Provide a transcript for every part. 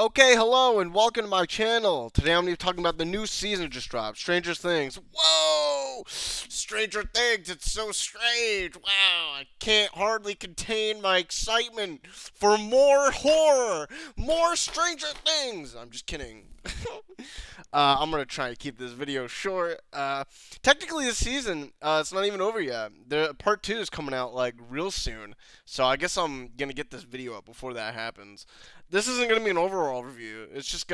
Okay, hello and welcome to my channel. Today I'm going to be talking about the new season just dropped, Stranger Things. Whoa! Stranger Things, it's so strange. Wow, I can't hardly contain my excitement for more horror, more Stranger Things. I'm just kidding. I'm going to try to keep this video short. Technically this season, it's not even over yet. The part 2 is coming out like real soon. So I guess I'm going to get this video up before that happens. This isn't going to be an overall review. It's just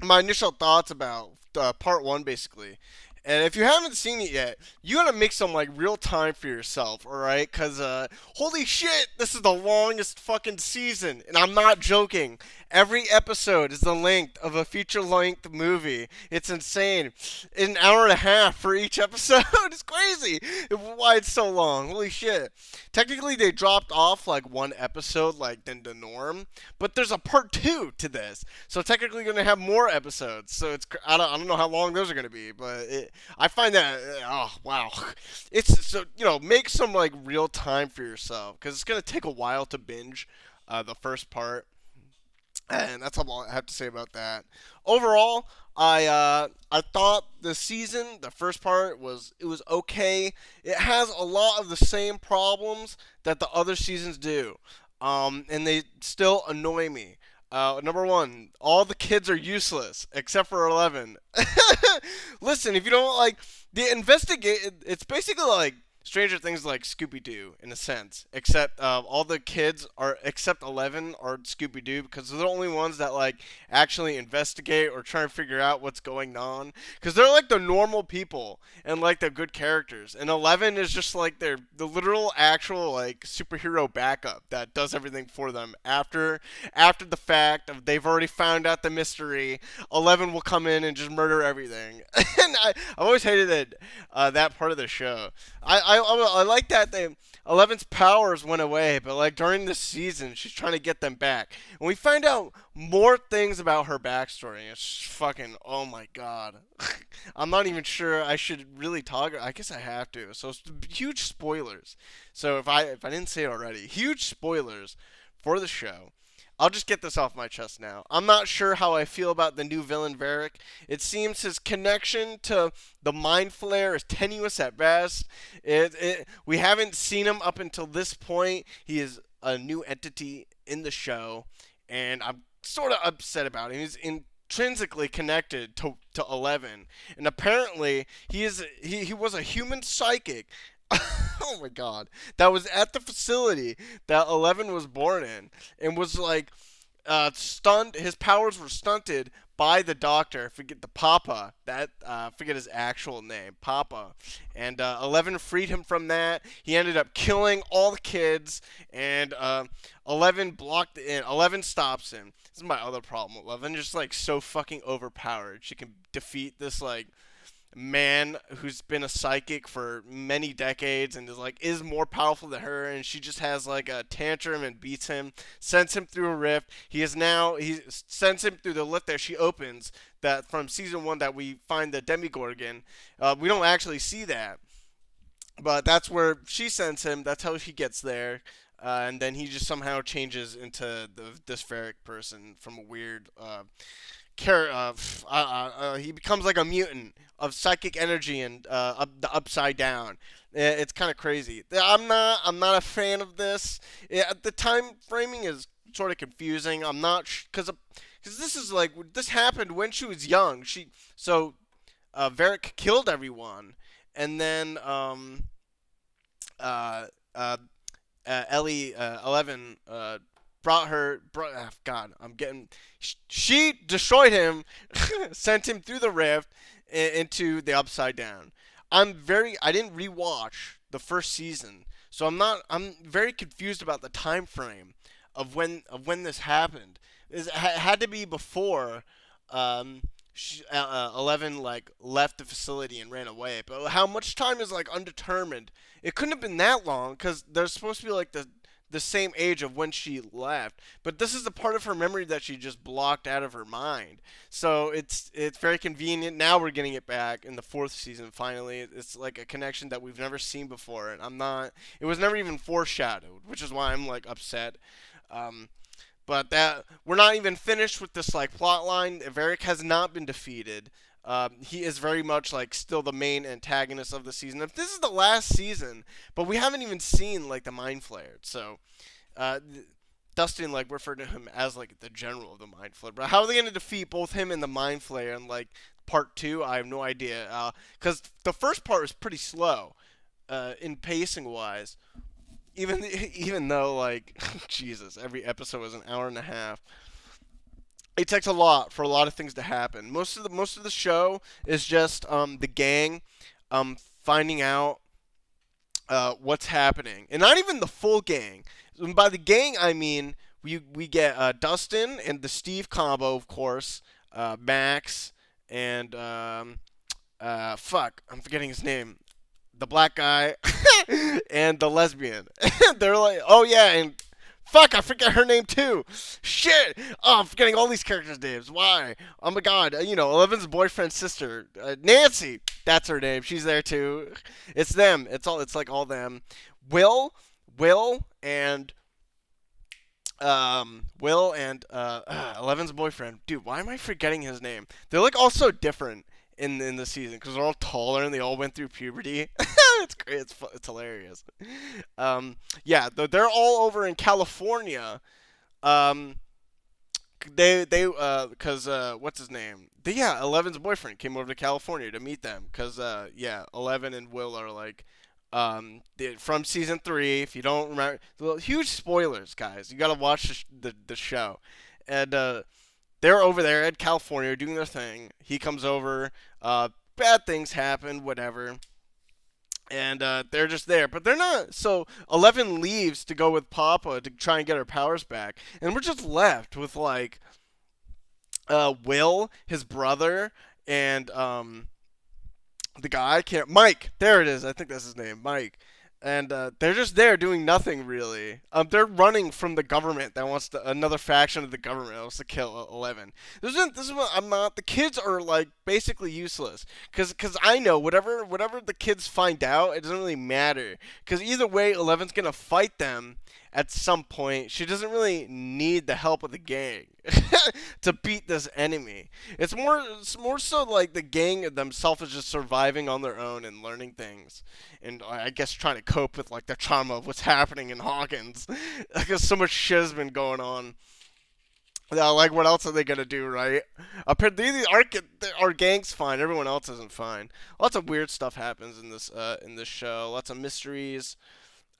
my initial thoughts about part 1, basically. And if you haven't seen it yet, you gotta make some like real time for yourself, alright? Cause holy shit, this is the longest fucking season, and I'm not joking. Every episode is the length of a feature-length movie. It's insane. An hour and a half for each episode. It's crazy. Why it's so long? Holy shit. Technically, they dropped off like one episode, like than the norm, but there's a part 2 to this, so technically gonna have more episodes. So I don't know how long those are gonna be, but I find that oh wow, it's so make some like real time for yourself because it's gonna take a while to binge the first part, and that's all I have to say about that. Overall, I thought the season, the first part was okay. It has a lot of the same problems that the other seasons do, and they still annoy me. Number one, all the kids are useless except for 11. Listen, if you don't like the investigate, it's basically like Stranger Things like Scooby Doo in a sense, except all the kids are except 11 are Scooby Doo because they're the only ones that like actually investigate or try and figure out what's going on because they're like the normal people and like the good characters, and 11 is just like the literal actual like superhero backup that does everything for them after the fact of they've already found out the mystery. 11 will come in and just murder everything, and I've always hated that part of the show. I like that 11's powers went away, but like during this season, she's trying to get them back, and we find out more things about her backstory. It's fucking oh my god. I'm not even sure I should really talk. I guess I have to. So it's huge spoilers. So if I didn't say it already, huge spoilers for the show. I'll just get this off my chest now. I'm not sure how I feel about the new villain Varric. It seems his connection to the Mind Flayer is tenuous at best. We haven't seen him up until this point. He is a new entity in the show, and I'm sort of upset about it. He's intrinsically connected to 11, and apparently he was a human psychic. Oh my god, that was at the facility that 11 was born in, and was like stunned. His powers were stunted by the doctor. Forget the Papa. Forget his actual name, Papa. And 11 freed him from that. He ended up killing all the kids, and 11 blocked in. 11 stops him. This is my other problem. 11 just like so fucking overpowered. She can defeat this like man who's been a psychic for many decades and is more powerful than her, and she just has like a tantrum and beats him, sends him through a rift. He sends him through the lift that she opens, that from season 1 that we find the Demigorgon. We don't actually see that, but that's where she sends him. That's how he gets there. And then he just somehow changes into this Varric person from a weird he becomes like a mutant of psychic energy and the upside down. It's kind of crazy. I'm not a fan of this. The time framing is sort of confusing. I'm not because this happened when she was young. Varric killed everyone, and then uh, uh, Ellie 11 God, I'm getting. She destroyed him, sent him through the rift into the upside down. I didn't rewatch the first season, so I'm very confused about the time frame of when this happened. It had to be before 11 like left the facility and ran away. But how much time is like undetermined. It couldn't have been that long because they're supposed to be like the same age of when she left, but this is the part of her memory that she just blocked out of her mind. So it's very convenient. Now we're getting it back in the 4th season. Finally, it's like a connection that we've never seen before, and I'm not. It was never even foreshadowed, which is why I'm like upset. Um, But that we're not even finished with this like plot line. Varric has not been defeated. He is very much like still the main antagonist of the season. If this is the last season, but we haven't even seen like the Mind Flayer. So uh, Dustin like referred to him as like the general of the Mind Flayer. But how are they going to defeat both him and the Mind Flayer in like part two? I have no idea. Because the first part was pretty slow in pacing wise. Even even though like Jesus, every episode was an hour and a half. It takes a lot for a lot of things to happen. Most of the show is just the gang finding out what's happening, and not even the full gang. And by the gang, I mean we get Dustin and the Steve combo, of course, Max and fuck, I'm forgetting his name, the black guy, and the lesbian. They're like, oh yeah, and fuck, I forget her name too. Shit. Oh, I'm forgetting all these characters' names. Why? Oh my god. Eleven's boyfriend's sister, Nancy. That's her name. She's there too. It's them. It's like all them. Will, Will, and Eleven's boyfriend. Dude, why am I forgetting his name? They're like all so different in the season because they're all taller and they all went through puberty. It's great. It's hilarious. Yeah, they're all over in California. Um, because what's his name? Yeah, Eleven's boyfriend came over to California to meet them because yeah, Eleven and Will are like from season 3. If you don't remember, well, huge spoilers, guys. You gotta watch the show, and they're over there in California doing their thing. He comes over. Bad things happen. Whatever. And they're just there, but they're not. So 11 leaves to go with Papa to try and get her powers back, and we're just left with like Will, his brother, and the guy I can't. Mike. There it is. I think that's his name, Mike. And they're just there doing nothing really. They're running from the government that wants another faction of the government that wants to kill 11. This is what I'm not. The kids are like basically useless because I know whatever the kids find out, it doesn't really matter because either way, 11's gonna fight them at some point. She doesn't really need the help of the gang to beat this enemy. It's more so like the gang themselves is just surviving on their own and learning things, and I guess trying to cope with like the trauma of what's happening in Hawkins because so much shit has been going on. Yeah, like what else are they gonna do, right? Apparently, our gang's fine. Everyone else isn't fine. Lots of weird stuff happens in this show. Lots of mysteries.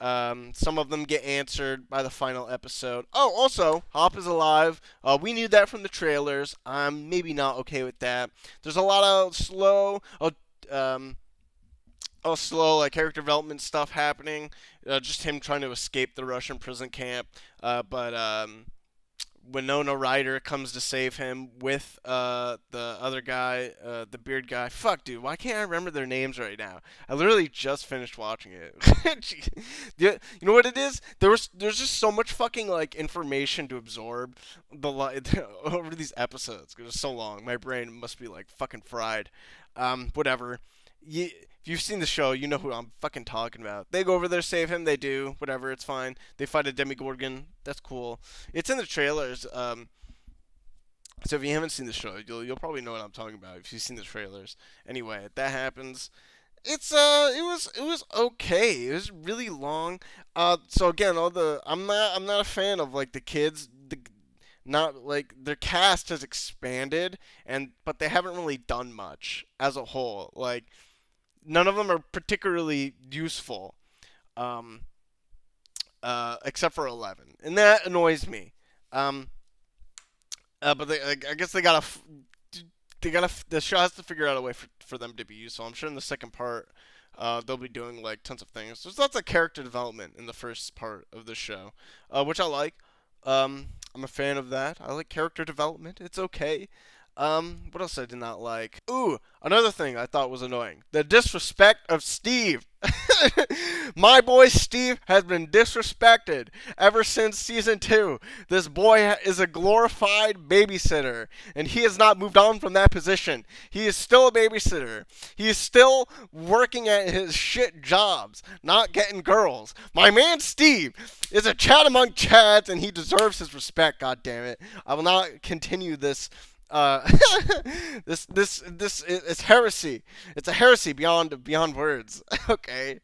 Some of them get answered by the final episode. Oh, also, Hop is alive. We knew that from the trailers. I'm maybe not okay with that. There's a lot of slow like character development stuff happening. Just him trying to escape the Russian prison camp. But Winona Ryder comes to save him with the other guy, the beard guy. Fuck, dude, why can't I remember their names right now? I literally just finished watching it. You know what it is? There's just so much fucking like information to absorb over these episodes. It was so long. My brain must be like fucking fried. Whatever. If you've seen the show, you know who I'm fucking talking about. They go over there, save him. They do. Whatever, it's fine. They fight a Demogorgon. That's cool. It's in the trailers. So if you haven't seen the show, you'll probably know what I'm talking about if you've seen the trailers. Anyway, that happens. It was okay. It was really long. So again, I'm not a fan of like the kids. Not like their cast has expanded, but they haven't really done much as a whole. Like none of them are particularly useful, except for 11, and that annoys me. Um, but I guess the show has to figure out a way for them to be useful. I'm sure in the second part, they'll be doing like tons of things. There's lots of character development in the first part of the show, which I like. I'm a fan of that. I like character development. It's okay. What else I did not like? Ooh, another thing I thought was annoying. The disrespect of Steve. My boy Steve has been disrespected ever since season 2. This boy is a glorified babysitter, and he has not moved on from that position. He is still a babysitter. He is still working at his shit jobs, not getting girls. My man Steve is a Chad among Chads, and he deserves his respect. God damn it! I will not continue this. This is heresy. It's a heresy beyond words. Okay,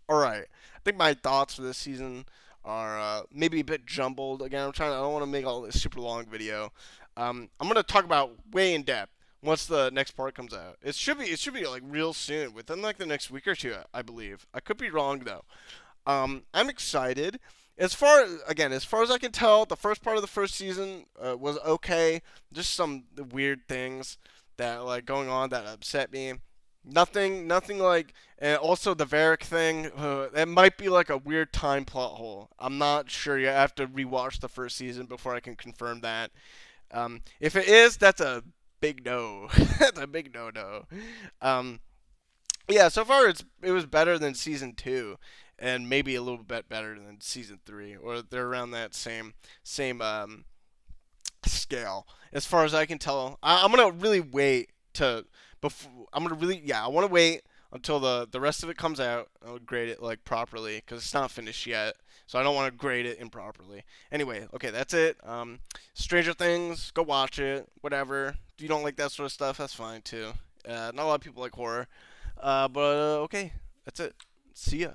all right. I think my thoughts for this season are maybe a bit jumbled. Again, I don't want to make all this super long video. I'm gonna talk about way in depth once the next part comes out. It should be like real soon, within like the next week or two, I believe. I could be wrong though. I'm excited. As far as I can tell, the first part of the first season was okay. Just some weird things that like going on that upset me. Nothing like, and also the Varric thing. It might be like a weird time plot hole. I'm not sure yet. I have to rewatch the first season before I can confirm that. If it is, that's a big no. That's a big no. Um, yeah, so far it was better than season 2, and maybe a little bit better than season 3, or they're around that same scale. As far as I can tell, I'm gonna really wait to before. I want to wait until the rest of it comes out. I'll grade it like properly because it's not finished yet, so I don't want to grade it improperly. Anyway, okay, that's it. Stranger Things, go watch it. Whatever. If you don't like that sort of stuff, that's fine too. Not a lot of people like horror. But okay, that's it. See ya.